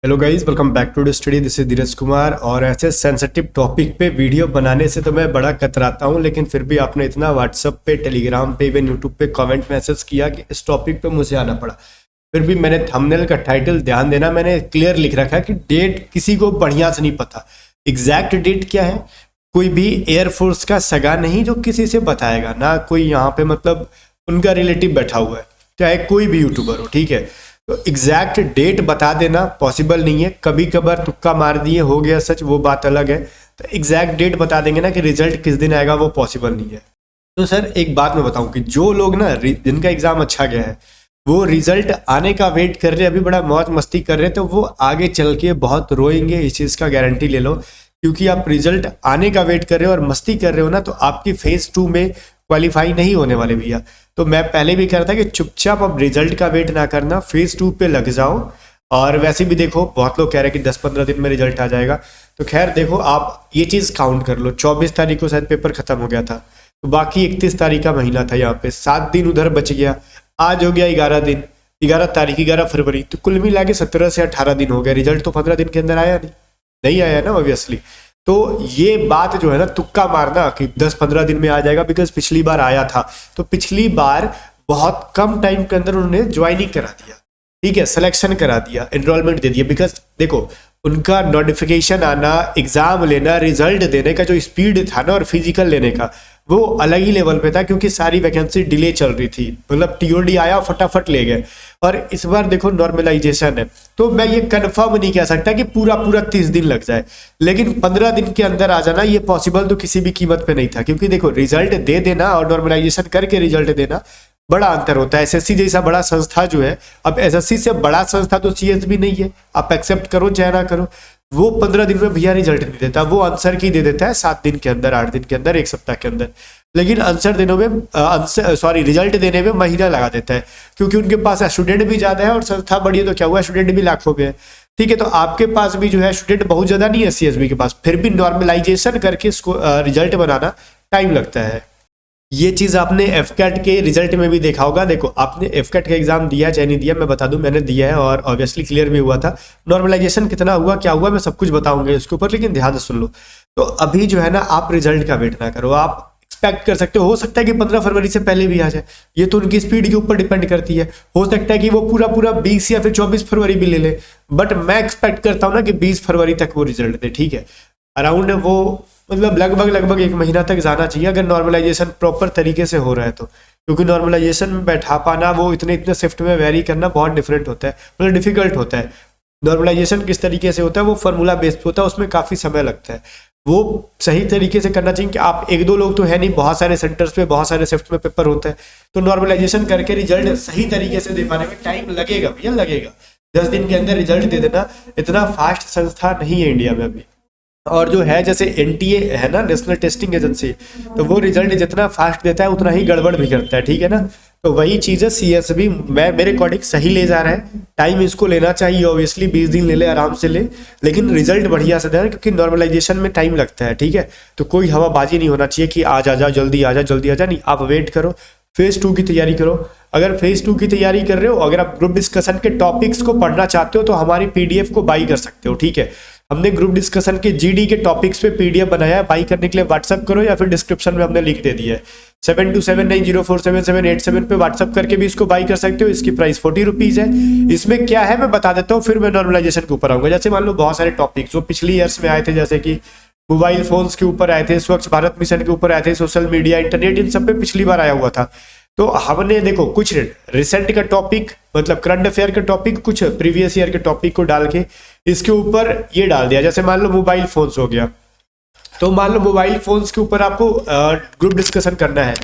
Hello guys, welcome back to the study. This is Dheeraj Kumar. और ऐसे sensitive topic पे video बनाने से तो मैं बड़ा कतराता हूँ, लेकिन फिर भी आपने इतना व्हाट्सअप पे, टेलीग्राम पे, इवन यूट्यूब पे कमेंट मैसेज किया कि इस टॉपिक पे मुझे आना पड़ा। फिर भी मैंने थंबनेल का टाइटल, ध्यान देना, मैंने क्लियर लिख रखा है कि डेट किसी को बढ़िया से नहीं पता। एग्जैक्ट डेट क्या है कोई भी एयरफोर्स का सगा नहीं जो किसी से बताएगा, ना कोई यहाँ पे मतलब उनका रिलेटिव बैठा हुआ है, चाहे कोई भी यूट्यूबर हो, ठीक है। तो एग्जैक्ट डेट बता देना पॉसिबल नहीं है। कभी कभार तुक्का मार दिए, हो गया सच, वो बात अलग है। तो एग्जैक्ट डेट बता देंगे ना कि रिजल्ट किस दिन आएगा, वो पॉसिबल नहीं है। तो सर एक बात मैं बताऊं कि जो लोग ना जिनका एग्जाम अच्छा गया है वो रिजल्ट आने का वेट कर रहे हैं, अभी बड़ा मौज मस्ती कर रहे हैं, तो वो आगे चल के बहुत रोएंगे, इस चीज़ का गारंटी ले लो। क्योंकि आप रिजल्ट आने का वेट कर रहे हो और मस्ती कर रहे हो ना, तो आपकी फेज 2 में क्वालिफाई नहीं होने वाले भैया। तो मैं पहले भी कह रहा था कि चुपचाप अब रिजल्ट का वेट ना करना, फेज 2 पे लग जाओ। और वैसे भी देखो, बहुत लोग कह रहे हैं कि 10-15 दिन में रिजल्ट आ जाएगा। तो खैर देखो, आप ये चीज़ काउंट कर लो, 24 तारीख को शायद पेपर खत्म हो गया था, तो बाकी 31 तारीख का महीना था, यहाँ पे 7 दिन उधर बच गया। आज हो गया 11 दिन, 11 तारीख, 11 फरवरी, तो कुल मिला के 17 से 18 दिन हो गया। रिजल्ट तो 15 दिन के अंदर आया नहीं आया ना, ऑब्वियसली। तो ये बात जो है ना, तुक्का मारना कि 10-15 दिन में आ जाएगा, बिकॉज पिछली बार आया था। तो पिछली बार बहुत कम टाइम के अंदर उन्होंने ज्वाइनिंग करा दिया, ठीक है, सिलेक्शन करा दिया, एनरोलमेंट दे दिया। बिकॉज देखो, उनका नोटिफिकेशन आना, एग्जाम लेना, रिजल्ट देने का जो स्पीड था ना, और फिजिकल लेने का, वो अलग ही लेवल पे था। क्योंकि सारी वैकेंसी डिले चल रही थी, मतलब टीओडी आया फटाफट ले गए। और इस बार देखो नॉर्मलाइजेशन है, तो मैं ये कंफर्म नहीं कह सकता कि पूरा 30 दिन लग जाए, लेकिन 15 दिन के अंदर आ जाना ये पॉसिबल तो किसी भी कीमत पे नहीं था। क्योंकि देखो, रिजल्ट दे देना और नॉर्मलाइजेशन करके रिजल्ट देना बड़ा अंतर होता है। एसएससी जैसा बड़ा संस्था जो है, अब एसएससी से बड़ा संस्था तो सीएसबी नहीं है, आप एक्सेप्ट करो चाहे ना करो, वो 15 दिन में भैया रिजल्ट नहीं देता, वो आंसर की दे देता है 7 दिन के अंदर, 8 दिन के अंदर, 1 सप्ताह के अंदर। लेकिन आंसर देने में रिजल्ट देने में महीना लगा देता है, क्योंकि उनके पास स्टूडेंट भी ज़्यादा है और संस्था बड़ी है, तो क्या हुआ, स्टूडेंट भी लाखों में है, ठीक है। तो आपके पास भी जो है स्टूडेंट बहुत ज़्यादा नहीं है सीएसबी के पास, फिर भी नॉर्मलाइजेशन करके इसको रिजल्ट बनाना टाइम लगता है। ये चीज़ आपने एफकैट के रिजल्ट में भी देखा होगा। देखो, आपने एफकैट का एग्जाम दिया चाहे नहीं दिया, मैं बता दूं, मैंने दिया है और ऑब्वियसली क्लियर भी हुआ था। नॉर्मलाइजेशन कितना हुआ, क्या हुआ, मैं सब कुछ बताऊंगा इसके ऊपर, लेकिन ध्यान से सुन लो। तो अभी जो है ना, आप रिजल्ट का वेट ना करो। आप एक्सपेक्ट कर सकते हो सकता है कि 15 फरवरी से पहले भी आ जाए, ये तो उनकी स्पीड के ऊपर डिपेंड करती है। हो सकता है कि वो पूरा 20 या फिर 24 फरवरी भी ले ले, बट मैं एक्सपेक्ट करता हूँ ना कि 20 फरवरी तक वो रिजल्ट दे, ठीक है। अराउंड वो मतलब लगभग 1 महीना तक जाना चाहिए, अगर नॉर्मलाइजेशन प्रॉपर तरीके से हो रहा है तो। क्योंकि नॉर्मलाइजेशन में बैठा पाना, वो इतने शिफ्ट में वेरी करना बहुत डिफरेंट होता है, मतलब डिफिकल्ट होता है। नॉर्मलाइजेशन किस तरीके से होता है, वो फार्मूला बेस्ड होता है, उसमें काफ़ी समय लगता है। वो सही तरीके से करना चाहिए कि आप 1-2 लोग तो है नहीं, बहुत सारे सेंटर्स पे बहुत सारे शिफ्ट में पेपर होता है। तो नॉर्मलाइजेशन करके रिजल्ट सही तरीके से दे पाने में टाइम लगेगा भैया, लगेगा। 10 दिन के अंदर रिजल्ट दे देना इतना फास्ट संस्था नहीं है इंडिया में अभी। और जो है, जैसे एनटीए है ना, नेशनल टेस्टिंग एजेंसी, तो वो रिजल्ट जितना फास्ट देता है उतना ही गड़बड़ भी करता है, ठीक है ना। तो वही चीज़ है, सीएसबी मेरे अकॉर्डिंग सही ले जा रहा है। टाइम इसको लेना चाहिए, ऑब्वियसली 20 दिन ले ले, आराम से ले, लेकिन रिजल्ट बढ़िया से देना, क्योंकि नॉर्मलाइजेशन में टाइम लगता है, ठीक है। तो कोई हवाबाजी नहीं होना चाहिए कि आज आ जा, जल्दी आ जा, जल्दी आ जा, नहीं। आप वेट करो, फेज 2 की तैयारी करो। अगर फेज 2 की तैयारी कर रहे हो, अगर आप ग्रुप डिस्कशन के टॉपिक्स को पढ़ना चाहते हो, तो हमारी पीडीएफ को बाई कर सकते हो, ठीक है। हमने ग्रुप डिस्कशन के जीडी के टॉपिक्स पे पीडीएफ बनाया है, बाई करने के लिए व्हाट्सअप करो, या फिर डिस्क्रिप्शन में हमने लिख दे दिया है। 7279047787 पे व्हाट्सअप करके भी इसको बाई कर सकते हो। इसकी प्राइस 40 रुपीज़ है। इसमें क्या है मैं बता देता हूँ, फिर मैं नॉर्मलाइजेशन के ऊपर आऊँगा। जैसे मान लो बहुत सारे टॉपिक्स जो पिछली ईयर्स में आए थे, जैसे कि मोबाइल फोन्स के ऊपर आए थे, स्वच्छ भारत मिशन के ऊपर आए थे, सोशल मीडिया, इंटरनेट, इन सब पे पिछली बार आया हुआ था। तो हमने देखो कुछ रिसेंट का टॉपिक, मतलब करंट अफेयर का टॉपिक, कुछ प्रीवियस ईयर के टॉपिक को डाल के इसके ऊपर ये डाल दिया। जैसे मान लो मोबाइल फोन्स हो गया, तो मान लो मोबाइल फोन्स के ऊपर आपको ग्रुप डिस्कशन करना है।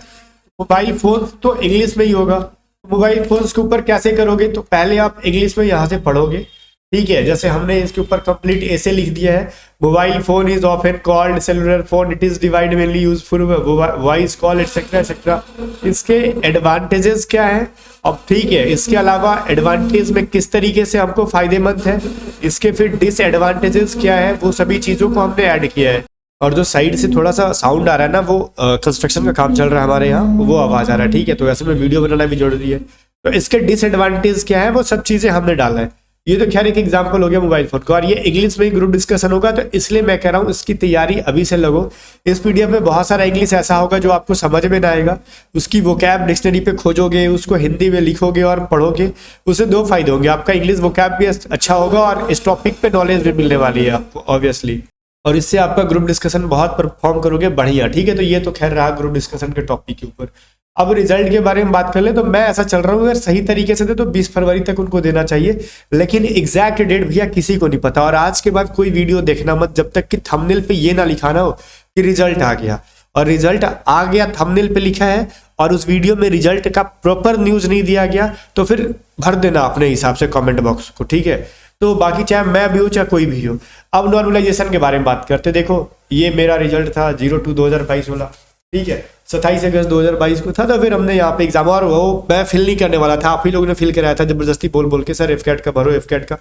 मोबाइल फोन्स तो इंग्लिश में ही होगा। मोबाइल फोन्स के ऊपर कैसे करोगे, तो पहले आप इंग्लिश में यहाँ से पढ़ोगे, ठीक है। जैसे हमने इसके ऊपर कंप्लीट ऐसे लिख दिया है, mobile phone is often called cellular phone, it is divide mainly use for voice call etcetera etcetera. इसके एडवांटेजेस क्या है, अब ठीक है, इसके अलावा एडवांटेज में किस तरीके से हमको फायदेमंद है, इसके फिर डिसएडवांटेजेस क्या है, वो सभी चीज़ों को हमने ऐड किया है। और जो साइड से थोड़ा सा साउंड आ रहा है ना, वो कंस्ट्रक्शन का काम चल रहा है हमारे यहाँ, वो आवाज़ आ रहा है, ठीक है। तो ऐसे में वीडियो बनाना भी जरूरी है। तो इसके डिसएडवांटेज क्या है, वो सब चीज़ें हमने डाला है। ये तो खैर एक एग्जांपल हो गया मोबाइल फोन का, और ये इंग्लिश में ही ग्रुप डिस्कशन होगा, तो इसलिए मैं कह रहा हूँ इसकी तैयारी अभी से लगो। इस पीडीएफ में बहुत सारा इंग्लिश ऐसा होगा जो आपको समझ में ना आएगा, उसकी वोकैब डिक्शनरी पे खोजोगे, उसको हिंदी में लिखोगे और पढ़ोगे, उससे दो फायदे होंगे, आपका इंग्लिश वोकैब भी अच्छा होगा और इस टॉपिक पे नॉलेज भी मिलने वाली है आपको ऑब्वियसली, और इससे आपका ग्रुप डिस्कशन बहुत परफॉर्म करोगे बढ़िया। ठीक है, तो ये तो खैर रहा ग्रुप डिस्कशन के टॉपिक के ऊपर। अब रिजल्ट के बारे में बात कर ले तो मैं ऐसा चल रहा हूँ, अगर सही तरीके से दे तो 20 फरवरी तक उनको देना चाहिए, लेकिन एग्जैक्ट डेट भैया किसी को नहीं पता। और आज के बाद कोई वीडियो देखना मत जब तक कि थंबनेल पे ये ना लिखा ना हो कि रिजल्ट आ गया, और रिजल्ट आ गया थंबनेल पे लिखा है और उस वीडियो में रिजल्ट का प्रॉपर न्यूज नहीं दिया गया, तो फिर भर देना अपने हिसाब से कमेंट बॉक्स को। ठीक है, तो बाकी चाहे मैं भी हो चाहे कोई भी हो। अब नॉर्मलाइजेशन के बारे में बात करते। देखो ये मेरा रिजल्ट था 02/2022 वाला, ठीक है, 27 अगस्त 2022 को था। तो फिर हमने यहाँ पे एग्जाम, और वो मैं फिल नहीं करने वाला था, आप ही लोगों ने फिल कराया था जबरदस्ती बोल बोल के, सर एफकैट का भरो एफकैट का,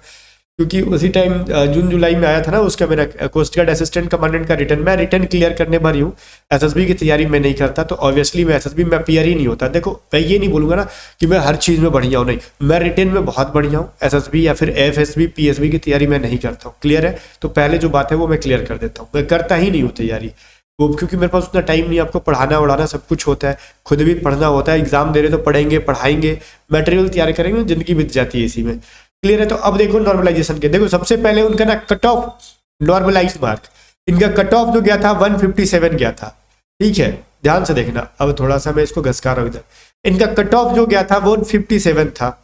क्योंकि उसी टाइम जून जुलाई में आया था ना उसका मेरा कोस्ट गार्ड असिस्टेंट कमांडेंट का रिटर्न, मैं रिटर्न क्लियर करने भरी हूँ। एसएसबी की तैयारी मैं नहीं करता, तो ऑब्वियसली मैं एसएसबी में पीआर ही नहीं होता। देखो मैं ये नहीं बोलूंगा ना कि मैं हर चीज़ में बढ़िया हूँ, नहीं, मैं रिटर्न में बहुत बढ़िया हूँ। एसएसबी या फिर एफएसबी पीएसबी की तैयारी मैं नहीं करता हूँ, क्लियर है। तो पहले जो बात है वो मैं क्लियर कर देता हूँ, मैं करता ही नहीं हूँ तैयारी वो, क्योंकि मेरे पास उतना टाइम नहीं, आपको पढ़ाना उड़ाना सब कुछ होता है, खुद भी पढ़ना होता है, एग्जाम दे रहे तो पढ़ेंगे पढ़ाएंगे, मटेरियल तैयार करेंगे, जिंदगी बीत जाती है इसी में, क्लियर है। तो अब देखो नॉर्मलाइजेशन के, देखो सबसे पहले उनका ना कट ऑफ नॉर्मलाइज मार्क, इनका कट ऑफ जो गया था 157 गया था, ठीक है, ध्यान से देखना। अब थोड़ा सा मैं इसको घसका रहा हूँ इधर, इनका कट ऑफ जो गया था वो 157 था,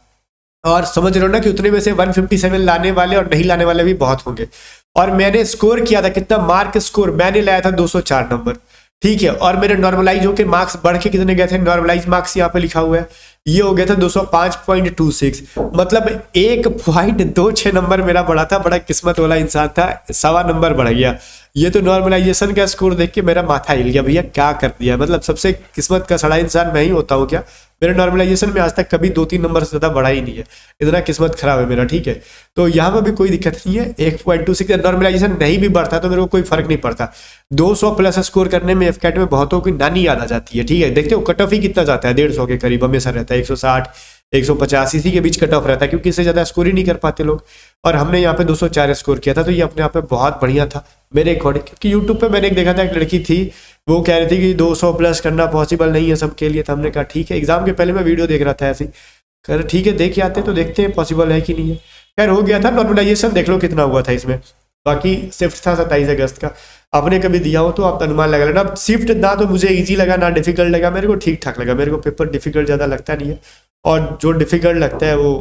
और समझ रहे हो ना कि उतने में से 157 लाने वाले और नहीं लाने वाले भी बहुत होंगे। और मैंने स्कोर किया था कितना, मार्क स्कोर मैंने लाया था 204 नंबर, ठीक है, और मेरे नॉर्मलाइज होकर मार्क्स बढ़ के कितने गए थे, नॉर्मलाइज मार्क्स यहाँ पे लिखा हुआ है, ये हो गया था 205.26, मतलब 1.26 नंबर मेरा बढ़ा था। बड़ा किस्मत वाला इंसान था, 1.25 नंबर बढ़ गया। ये तो नॉर्मलाइजेशन का स्कोर देख के मेरा माथा हिल गया, भैया क्या कर दिया, मतलब सबसे किस्मत का सड़ा इंसान मैं ही होता हूँ क्या। मेरे नॉर्मलाइजेशन में आज तक कभी 2-3 नंबर से ज़्यादा बढ़ा ही नहीं है, इतना किस्मत खराब है मेरा, ठीक है। तो यहाँ पर भी कोई दिक्कत नहीं है, 1.26 नॉर्मलाइजेशन नहीं भी बढ़ता तो मेरे को कोई फर्क नहीं पड़ता। 200 प्लस स्कोर करने में एफकैट में बहुतों की नानी याद आ जाती है, ठीक है। देखते हो कट ऑफ ही कितना जाता है, 150 के करीब हमेशा रहता है, 160 150 इसी के बीच कट ऑफ रहता है, क्योंकि इससे ज़्यादा स्कोर ही नहीं कर पाते लोग। और हमने यहाँ पे 204 स्कोर किया था, तो ये अपने आप में बहुत बढ़िया था मेरे अकॉर्डिंग। क्योंकि यूट्यूब पे मैंने एक देखा था, एक लड़की थी वो कह रही थी कि 200 प्लस करना पॉसिबल नहीं है सबके लिए, तो हमने कहा ठीक है, एग्जाम के पहले मैं वीडियो देख रहा था ऐसे, कह रहे ठीक है देख के आते तो देखते हैं पॉसिबल है कि नहीं है। खैर हो गया था। नॉर्मलाइजेशन देख लो कितना हुआ था इसमें, बाकी शिफ्ट था 27 अगस्त का, आपने कभी दिया हो तो आप अनुमान लगा लेना। अब शिफ्ट ना तो मुझे ईजी लगा ना डिफिकल्ट लगा, मेरे को ठीक ठाक लगा, मेरे को पेपर डिफिकल्ट ज़्यादा लगता नहीं है, और जो डिफिकल्ट लगता है वो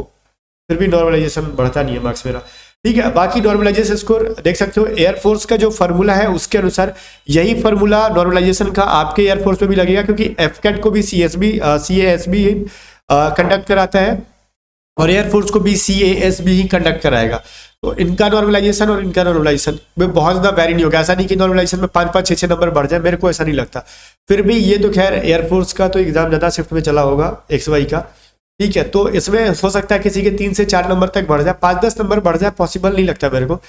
फिर भी नॉर्मलाइजेशन बढ़ता नहीं है मार्क्स मेरा, ठीक है। बाकी नॉर्मलाइजेशन स्कोर देख सकते हो, एयरफोर्स का जो फार्मूला है उसके अनुसार यही फार्मूला नॉर्मलाइजेशन का आपके एयरफोर्स में भी लगेगा, क्योंकि एफकैट को भी CASB कंडक्ट कराता है और एयरफोर्स को भी CASB ही कंडक्ट कराएगा। तो इनका नॉर्मलाइजेशन और इनका नॉर्मलाइजेशन में बहुत ज़्यादा वैरी नहीं होगा। ऐसा नहीं कि नॉर्मलाइजेशन में 5-5, 6-6 नंबर बढ़ जाए, मेरे को ऐसा नहीं लगता। फिर भी ये तो खैर एयरफोर्स का तो एग्जाम ज़्यादा शिफ्ट में चला होगा XY का, ठीक है, तो इसमें हो सकता है किसी के 3 से 4 नंबर तक बढ़ जाए, 5-10 नंबर बढ़ जाए, पॉसिबल नहीं लगता मेरे को।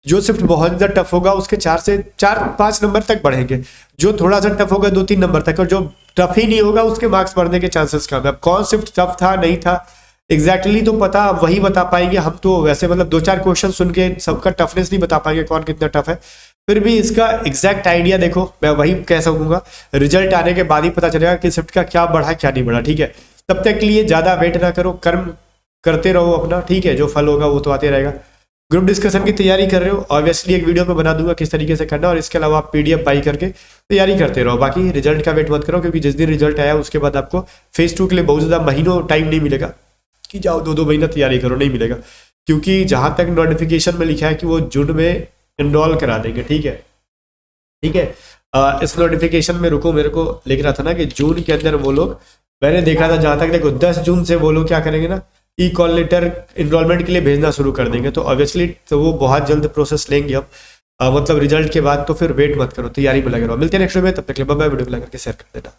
जो शिफ्ट बहुत ज़्यादा टफ होगा उसके 4 से 4-5 नंबर तक बढ़ेंगे, जो थोड़ा सा टफ होगा 2-3 नंबर तक, और जो टफ ही नहीं होगा उसके मार्क्स बढ़ने के चांसेस कम है। अब कौन शिफ्ट टफ था नहीं था एग्जैक्टली तो पता वही बता पाएंगे हम, तो वैसे मतलब 2-4 क्वेश्चन सुन के सबका टफनेस नहीं बता पाएंगे कौन कितना टफ है। फिर भी इसका एग्जैक्ट आइडिया देखो मैं वही कह सकूंगा, रिजल्ट आने के बाद ही पता चलेगा कि शिफ्ट का क्या बढ़ा क्या नहीं बढ़ा, ठीक है। तब तक के लिए ज़्यादा वेट ना करो, कर्म करते रहो अपना, ठीक है, जो फल होगा वो तो आते रहेगा। ग्रुप डिस्कशन की तैयारी कर रहे हो, ऑब्वियसली एक वीडियो पे बना दूंगा किस तरीके से करना, और इसके अलावा आप PDF बाई करके तैयारी करते रहो। बाकी रिजल्ट का वेट मत करो, क्योंकि जिस दिन रिजल्ट आया उसके बाद आपको फेज 2 के लिए बहुत ज़्यादा महीनों टाइम नहीं मिलेगा कि जाओ 2-2 महीना तैयारी करो, नहीं मिलेगा। क्योंकि जहाँ तक नोटिफिकेशन में लिखा है कि वो जून में इनरोल करा देंगे, ठीक है, ठीक है। इस नोटिफिकेशन में रुको, मेरे को लिख रहा था ना कि जून के अंदर वो लोग, मैंने देखा था जहाँ तक देखो 10 जून से वो लोग क्या करेंगे ना, कॉल लेटर इनरोलमेंट के लिए भेजना शुरू कर देंगे। तो ऑब्वियसली तो वो बहुत जल्द प्रोसेस लेंगे अब, मतलब रिजल्ट के बाद। तो फिर वेट मत करो, तैयारी में लगे रहो। मिलते हैं नेक्स्ट वीडियो में, तब तक के लिए बाय बाय। वीडियो को लाइक करके शेयर कर देना।